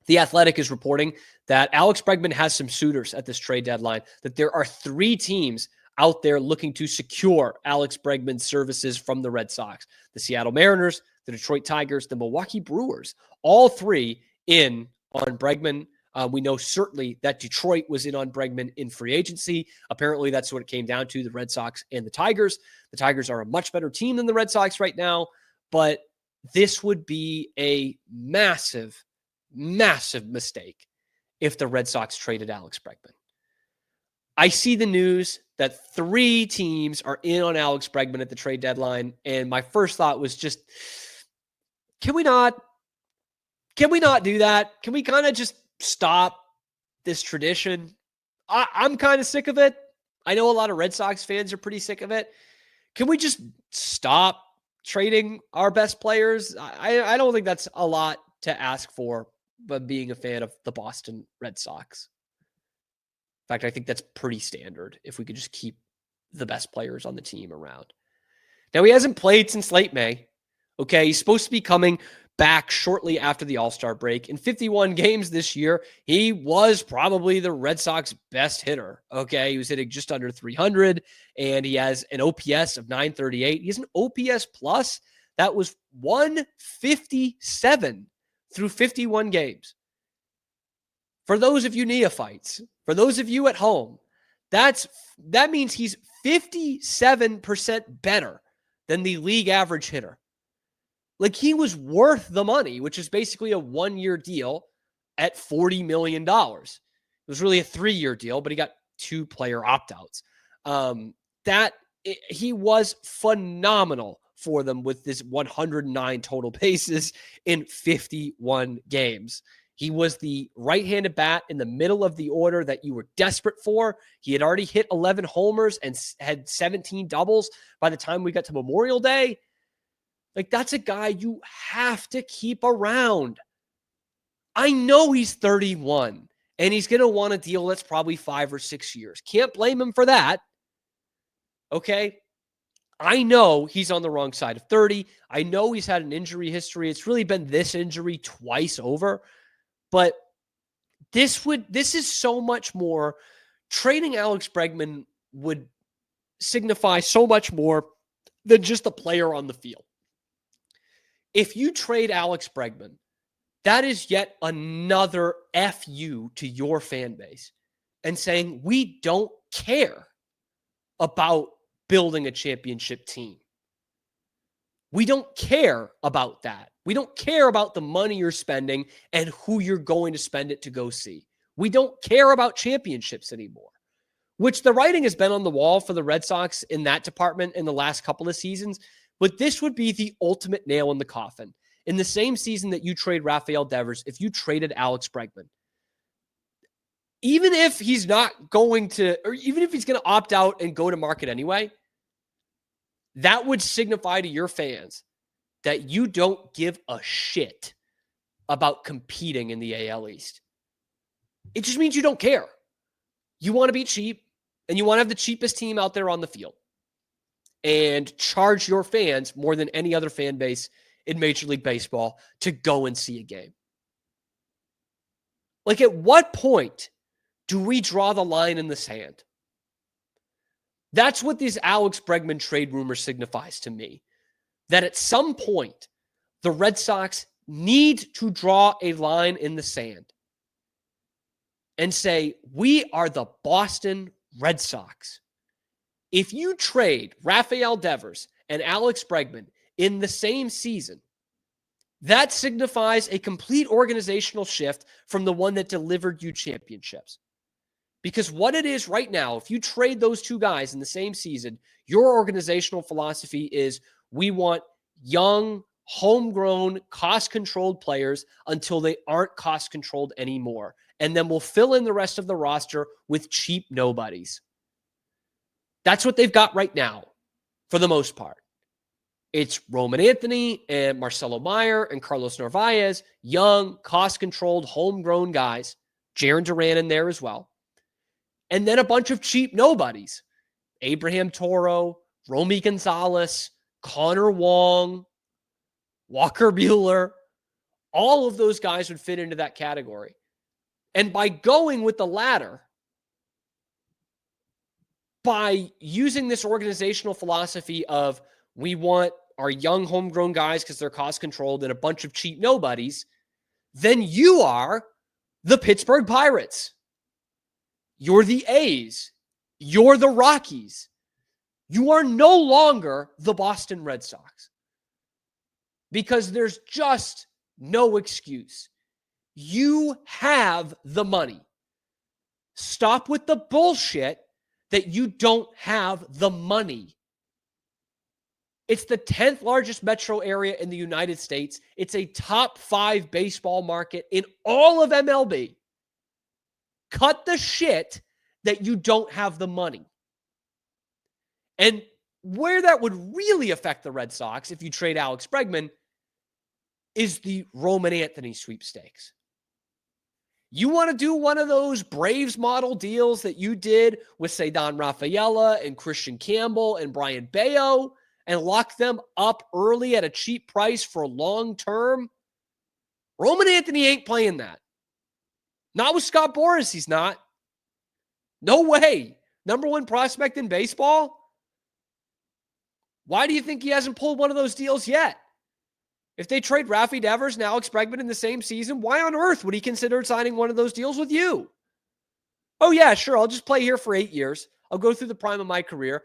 The Athletic is reporting that Alex Bregman has some suitors at this trade deadline, that there are 3 teams out there looking to secure Alex Bregman's services from the Red Sox. The Seattle Mariners, the Detroit Tigers, the Milwaukee Brewers, all 3 in on Bregman. We know certainly that Detroit was in on Bregman in free agency. Apparently, that's what it came down to, the Red Sox and the Tigers. The Tigers are a much better team than the Red Sox right now, but this would be a massive mistake if the Red Sox traded Alex Bregman. I see the news that 3 teams are in on Alex Bregman at the trade deadline, and my first thought was just, can we not do that? Can we kind of just stop this tradition? I'm kind of sick of it. I know a lot of Red Sox fans are pretty sick of it. Can we just stop trading our best players? I don't think that's a lot to ask for, but being a fan of the Boston Red Sox. In fact, I think that's pretty standard if we could just keep the best players on the team around. Now, he hasn't played since late May. Okay, he's supposed to be coming back shortly after the All-Star break. In 51 games this year, he was probably the Red Sox best hitter. Okay, he was hitting just under 300, and he has an OPS of 938. He has an OPS plus that was 157 through 51 games. For those of you neophytes, for those of you at home, that means he's 57% better than the league average hitter. Like, he was worth the money, which is basically a 1-year deal at $40 million. It was really a 3-year deal, but he got 2 player opt-outs. He was phenomenal for them with this 109 total bases in 51 games. He was the right-handed bat in the middle of the order that you were desperate for. He had already hit 11 homers and had 17 doubles by the time we got to Memorial Day. Like, that's a guy you have to keep around. I know he's 31, and he's going to want a deal that's probably 5 or 6 years. Can't blame him for that. Okay? I know he's on the wrong side of 30. I know he's had an injury history. It's really been this injury twice over. But this is so much more. Trading Alex Bregman would signify so much more than just a player on the field. If you trade Alex Bregman, that is yet another FU to your fan base and saying, we don't care about building a championship team. We don't care about that. We don't care about the money you're spending and who you're going to spend it to go see. We don't care about championships anymore, which the writing has been on the wall for the Red Sox in that department in the last couple of seasons. But this would be the ultimate nail in the coffin. In the same season that you trade Rafael Devers, if you traded Alex Bregman, even if he's not going to, or even if he's going to opt out and go to market anyway, that would signify to your fans that you don't give a shit about competing in the AL East. It just means you don't care. You want to be cheap, and you want to have the cheapest team out there on the field and charge your fans more than any other fan base in Major League Baseball to go and see a game. Like, at what point do we draw the line in the sand? That's what this Alex Bregman trade rumor signifies to me. That at some point, the Red Sox need to draw a line in the sand and say, we are the Boston Red Sox. If you trade Rafael Devers and Alex Bregman in the same season, that signifies a complete organizational shift from the one that delivered you championships. Because what it is right now, if you trade those 2 guys in the same season, your organizational philosophy is, we want young, homegrown, cost-controlled players until they aren't cost-controlled anymore. And then we'll fill in the rest of the roster with cheap nobodies. That's what they've got right now, for the most part. It's Roman Anthony and Marcelo Meyer and Carlos Narvaez, young, cost-controlled, homegrown guys. Jarren Duran in there as well. And then a bunch of cheap nobodies. Abraham Toro, Romy Gonzalez, Connor Wong, Walker Buehler. All of those guys would fit into that category. And by going with the latter, by using this organizational philosophy of we want our young homegrown guys because they're cost controlled and a bunch of cheap nobodies, then you are the Pittsburgh Pirates. You're the A's. You're the Rockies. You are no longer the Boston Red Sox because there's just no excuse. You have the money. Stop with the bullshit that you don't have the money. It's the 10th largest metro area in the United States. It's a top 5 baseball market in all of MLB. Cut the shit that you don't have the money. And where that would really affect the Red Sox if you trade Alex Bregman is the Roman Anthony sweepstakes. You want to do one of those Braves model deals that you did with, say, Don Rafaela and Christian Campbell and Brian Bayo and lock them up early at a cheap price for long term? Roman Anthony ain't playing that. Not with Scott Boras, he's not. No way. Number 1 prospect in baseball? Why do you think he hasn't pulled one of those deals yet? If they trade Rafael Devers and Alex Bregman in the same season, why on earth would he consider signing one of those deals with you? Oh, yeah, sure. I'll just play here for 8 years. I'll go through the prime of my career.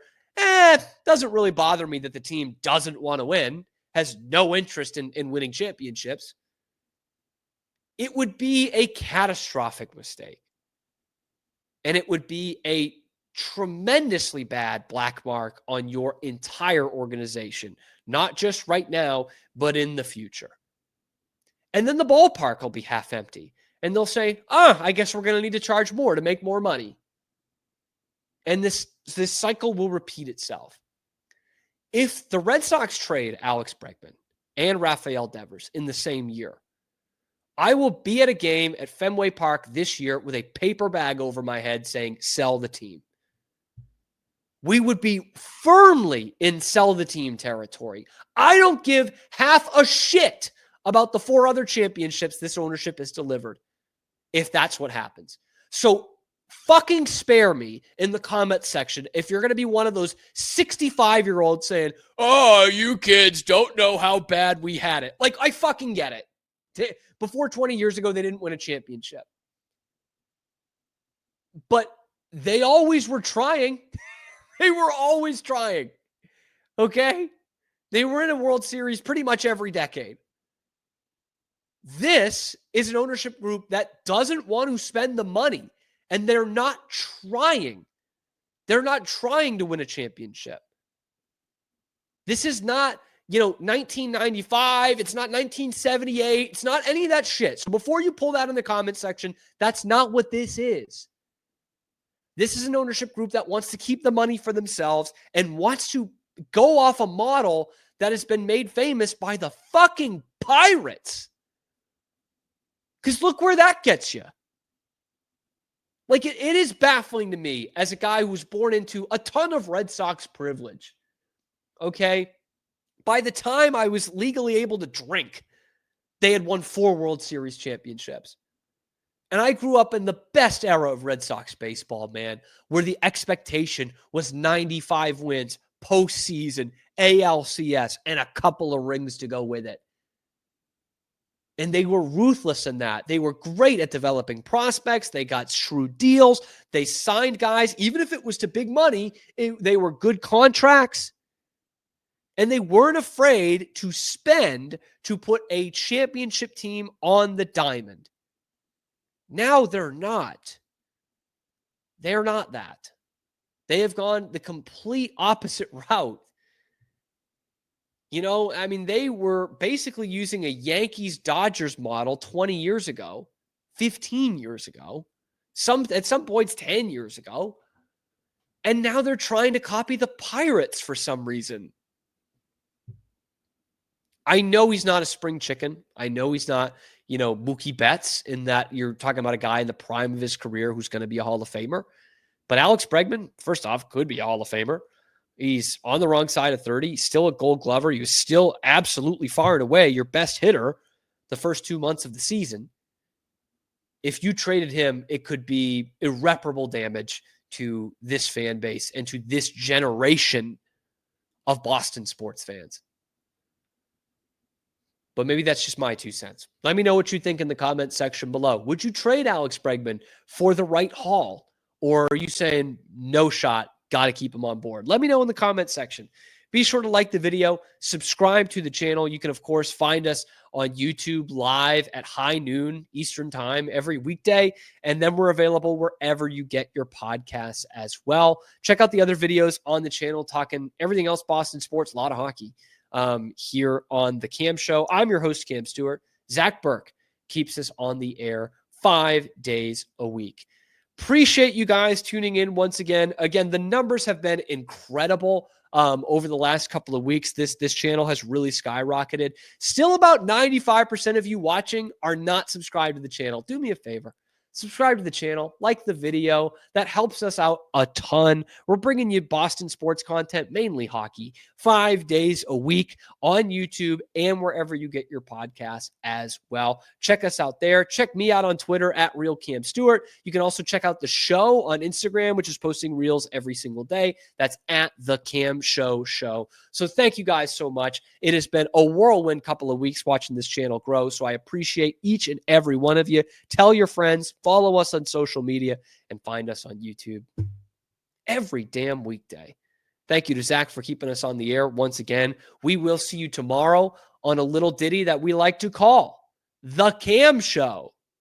Doesn't really bother me that the team doesn't want to win, has no interest in winning championships. It would be a catastrophic mistake. And it would be a tremendously bad black mark on your entire organization, not just right now, but in the future. And then the ballpark will be half empty. And they'll say, I guess we're going to need to charge more to make more money. And this cycle will repeat itself. If the Red Sox trade Alex Bregman and Rafael Devers in the same year, I will be at a game at Fenway Park this year with a paper bag over my head saying, sell the team. We would be firmly in sell the team territory. I don't give half a shit about the 4 other championships this ownership has delivered if that's what happens. So fucking spare me in the comment section if you're going to be one of those 65-year-olds saying, you kids don't know how bad we had it. Like, I fucking get it. Before 20 years ago, they didn't win a championship. But they always were trying. They were always trying. Okay? They were in a World Series pretty much every decade. This is an ownership group that doesn't want to spend the money, and they're not trying. They're not trying to win a championship. This is not, 1995. It's not 1978. It's not any of that shit. So before you pull that in the comment section, that's not what this is. This is an ownership group that wants to keep the money for themselves and wants to go off a model that has been made famous by the fucking Pirates. Because look where that gets you. Like, it is baffling to me as a guy who was born into a ton of Red Sox privilege. Okay? By the time I was legally able to drink, they had won 4 World Series championships. And I grew up in the best era of Red Sox baseball, man, where the expectation was 95 wins, postseason, ALCS, and a couple of rings to go with it. And they were ruthless in that. They were great at developing prospects. They got shrewd deals. They signed guys, even if it was to big money, they were good contracts. And they weren't afraid to spend to put a championship team on the diamond. Now they're not. They're not that. They have gone the complete opposite route. They were basically using a Yankees-Dodgers model 20 years ago, 15 years ago, at some points 10 years ago. And now they're trying to copy the Pirates for some reason. I know he's not a spring chicken. I know he's not, Mookie Betts, in that you're talking about a guy in the prime of his career who's going to be a Hall of Famer. But Alex Bregman, first off, could be a Hall of Famer. He's on the wrong side of 30. He's still a Gold Glover. He was still absolutely far and away your best hitter the first 2 months of the season, if you traded him, it could be irreparable damage to this fan base and to this generation of Boston sports fans. But maybe that's just my 2 cents. Let me know what you think in the comment section below. Would you trade Alex Bregman for the right haul? Or are you saying no shot, got to keep him on board? Let me know in the comment section. Be sure to like the video, subscribe to the channel. You can, of course, find us on YouTube live at high noon Eastern time every weekday. And then we're available wherever you get your podcasts as well. Check out the other videos on the channel, talking everything else Boston sports, a lot of hockey here on the Cam Show. I'm your host, Cam Stewart. Zach Burke keeps us on the air 5 days a week. Appreciate you guys tuning in once again. Again, the numbers have been incredible over the last couple of weeks. This channel has really skyrocketed. Still about 95% of you watching are not subscribed to the channel. Do me a favor. Subscribe to the channel, like the video. That helps us out a ton. We're bringing you Boston sports content, mainly hockey, 5 days a week on YouTube and wherever you get your podcasts as well. Check us out there. Check me out on Twitter at RealCamStewart. You can also check out the show on Instagram, which is posting reels every single day. That's at The Cam Show Show. So thank you guys so much. It has been a whirlwind couple of weeks watching this channel grow. So I appreciate each and every one of you. Tell your friends, follow us on social media, and find us on YouTube every damn weekday. Thank you to Zach for keeping us on the air once again. We will see you tomorrow on a little ditty that we like to call The Cam Show.